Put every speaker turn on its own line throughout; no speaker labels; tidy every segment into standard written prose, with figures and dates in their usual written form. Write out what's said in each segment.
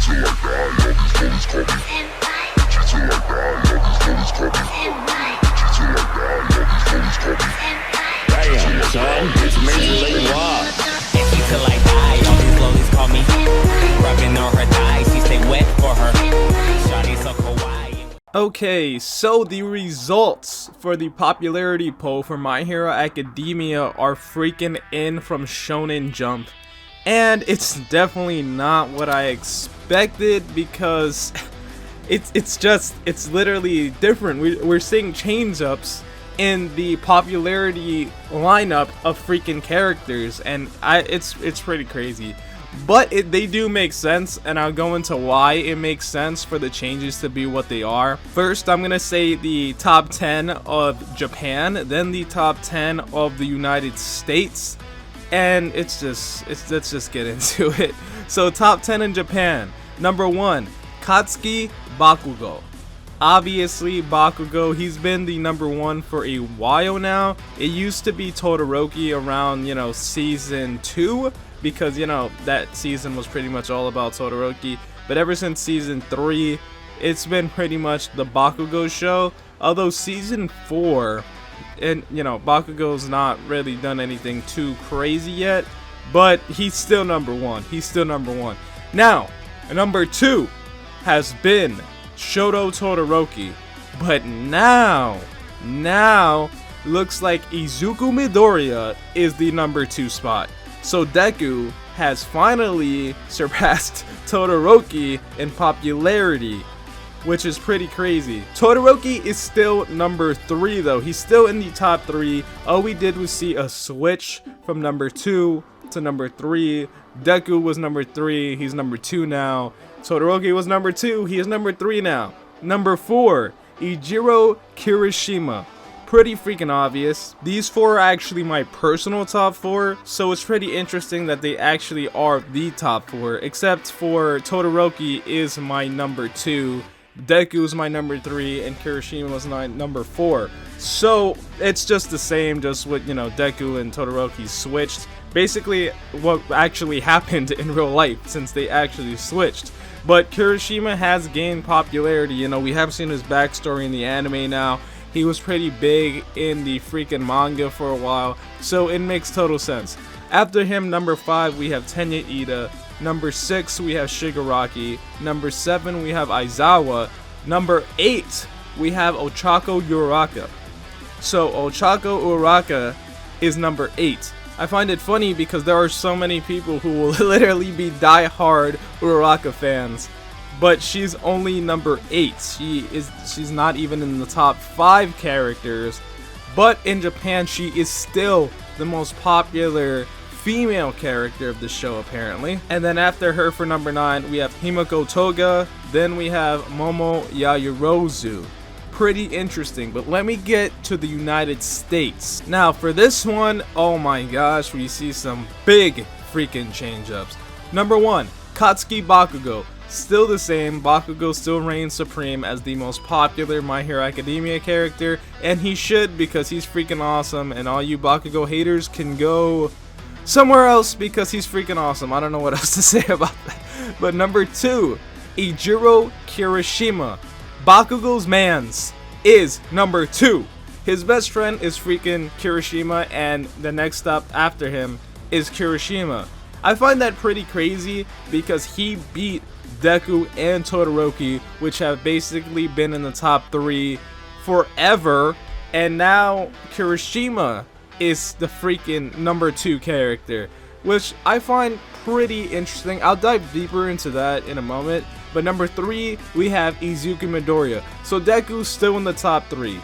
Damn, son, it's Major League Rock. And she till I die, all these lollies call me. Rubbing on her thighs, she stay wet for her. Shawty so kawaii.
Okay, so the results for the popularity poll for My Hero Academia are freaking in from Shonen Jump. And it's definitely not what I expected because it's literally different. We're seeing change-ups in the popularity lineup of freaking characters, and it's pretty crazy. But they do make sense, and I'll go into why it makes sense for the changes to be what they are. First, I'm gonna say the top 10 of Japan, then the top 10 of the United States, and let's just get into it. So top 10 in Japan. Number 1, Katsuki Bakugo. Obviously, Bakugo, he's been the number 1 for a while now. It used to be Todoroki around, season 2, because, that season was pretty much all about Todoroki. But ever since season 3, it's been pretty much the Bakugo show. Although season 4, and, Bakugo's not really done anything too crazy yet, but he's still number 1. He's still number 1. Now, number 2 has been Shoto Todoroki, but now looks like Iizuka Midoriya is the number 2 spot. So Deku has finally surpassed Todoroki in popularity, which is pretty crazy. Todoroki is still number 3 though. He's still in the top 3. All we did was see a switch from number 2 to number 3. Deku was number 3, he's number 2 now. Todoroki was number 2, he is number 3 now. Number 4, Ichiro Kirishima. Pretty freaking obvious. These 4 are actually my personal top 4, so it's pretty interesting that they actually are the top 4, except for Todoroki is my number 2, Deku is my number 3, and Kirishima was my number 4. So it's just the same, just with, Deku and Todoroki switched. Basically what actually happened in real life, since they actually switched. But Kirishima has gained popularity. We have seen his backstory in the anime now. He was pretty big in the freaking manga for a while, so it makes total sense. After him, number 5, we have Tenya Ida. Number 6, we have Shigaraki. Number 7, we have Aizawa. Number 8, we have Ochako Uraraka. So Ochako Uraraka is number 8. I find it funny because there are so many people who will literally be die-hard Uraraka fans, but she's only number 8. She's not even in the top 5 characters, but in Japan she is still the most popular female character of the show apparently. And then after her for number 9, we have Himiko Toga, then we have Momo Yaoyorozu. Pretty interesting, but let me get to the United States. Now for this one, oh my gosh, we see some big freaking change-ups. Number 1, Katsuki Bakugo. Still the same, Bakugo still reigns supreme as the most popular My Hero Academia character, and he should, because he's freaking awesome, and all you Bakugo haters can go somewhere else because he's freaking awesome. I don't know what else to say about that. But number 2, Ichiro Kirishima. Bakugo's mans is number 2. His best friend is freaking Kirishima, and the next stop after him is Kirishima. I find that pretty crazy because he beat Deku and Todoroki, which have basically been in the top 3 forever, and now Kirishima is the freaking number 2 character, which I find pretty interesting. I'll dive deeper into that in a moment. But number 3, we have Iizuka Midoriya. So Deku's still in the top 3.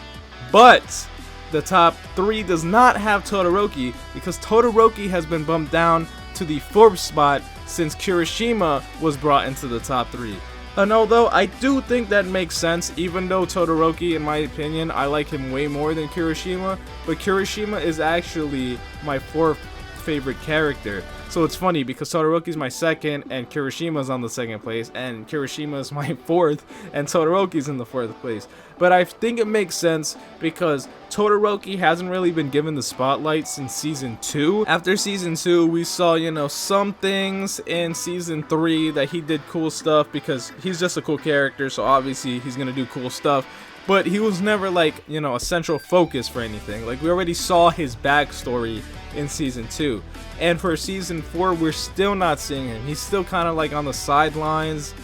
But the top 3 does not have Todoroki, because Todoroki has been bumped down to the 4th spot since Kirishima was brought into the top 3. And although I do think that makes sense, even though Todoroki, in my opinion, I like him way more than Kirishima, but Kirishima is actually my 4th favorite character. So it's funny because Todoroki's my second and Kirishima's on the second place, and Kirishima's my fourth and Todoroki's in the fourth place. But I think it makes sense because Todoroki hasn't really been given the spotlight since season 2. After season 2, we saw, you know, some things in season 3 that he did cool stuff because he's just a cool character, so obviously he's gonna do cool stuff. But he was never like, you know, a central focus for anything. Like, we already saw his backstory in season 2. And for season 4, we're still not seeing him. He's still kind of like on the sidelines.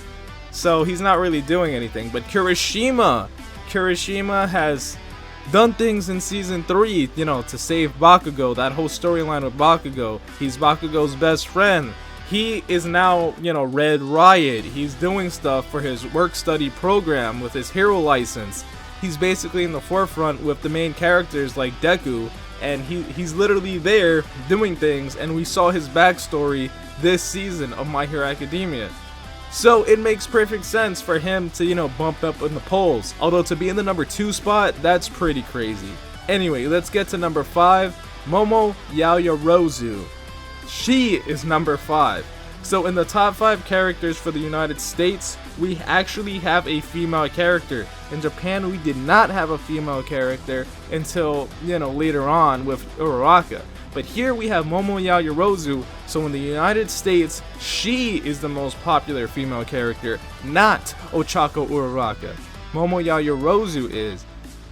So he's not really doing anything. But Kirishima has done things in season 3, you know, to save Bakugo. That whole storyline with Bakugo. He's Bakugo's best friend. He is now, you know, Red Riot. He's doing stuff for his work-study program with his hero license. He's basically in the forefront with the main characters like Deku, and he's literally there doing things, and we saw his backstory this season of My Hero Academia. So it makes perfect sense for him to, you know, bump up in the polls. Although to be in the number 2 spot, that's pretty crazy. Anyway, let's get to number 5, Momo Yaoyorozu. She is number 5. So in the top 5 characters for the United States, we actually have a female character. In Japan, we did not have a female character until, you know, later on with Uraraka. But here we have Momo Yaoyorozu, so in the United States, she is the most popular female character, not Ochako Uraraka. Momo Yaoyorozu is.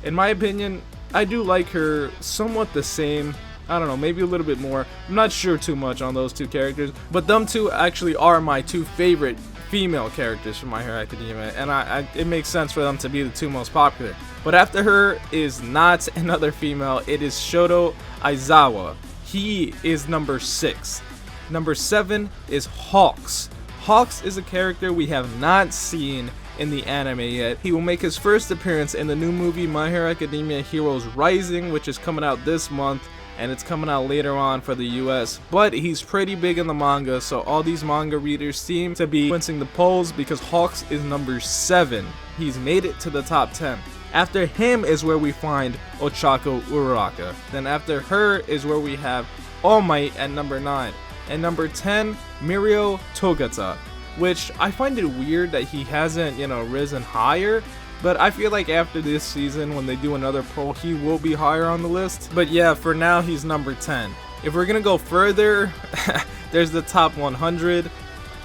In my opinion, I do like her somewhat the same. I don't know, maybe a little bit more. I'm not sure too much on those two characters, but them two actually are my 2 favorite female characters from My Hero Academia, and it makes sense for them to be the 2 most popular. But after her is not another female, it is Shoto Aizawa. He is number 6. Number 7 is Hawks. Hawks is a character we have not seen in the anime yet. He will make his first appearance in the new movie My Hero Academia Heroes Rising, which is coming out this month, and it's coming out later on for the US, but he's pretty big in the manga, so all these manga readers seem to be wincing the polls because Hawks is number 7. He's made it to the top 10. After him is where we find Ochako Uraraka. Then after her is where we have All Might at number 9. And number 10, Mirio Togata, which I find it weird that he hasn't, you know, risen higher. But I feel like after this season, when they do another poll, he will be higher on the list. But yeah, for now, he's number 10. If we're gonna go further, there's the top 100.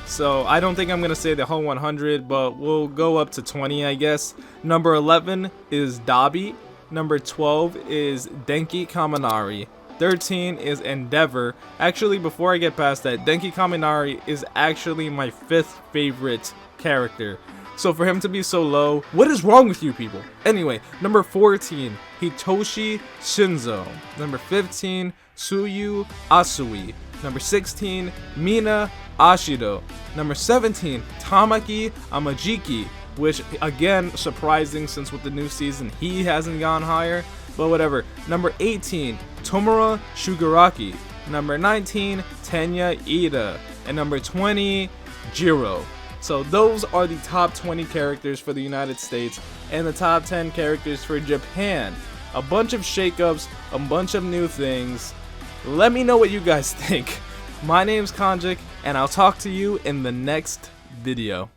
So I don't think I'm gonna say the whole 100, but we'll go up to 20, I guess. Number 11 is Dabi. Number 12 is Denki Kaminari. 13 is Endeavor. Actually, before I get past that, Denki Kaminari is actually my 5th favorite character. So for him to be so low, what is wrong with you people? Anyway, number 14, Hitoshi Shinzo. Number 15, Tsuyu Asui. Number 16, Mina Ashido. Number 17, Tamaki Amajiki, which again, surprising since with the new season he hasn't gone higher, but whatever. Number 18, Tomura Shigaraki. Number 19, Tenya Ida. And number 20, Jiro. So those are the top 20 characters for the United States and the top 10 characters for Japan. A bunch of shakeups, a bunch of new things. Let me know what you guys think. My name's Konjik, and I'll talk to you in the next video.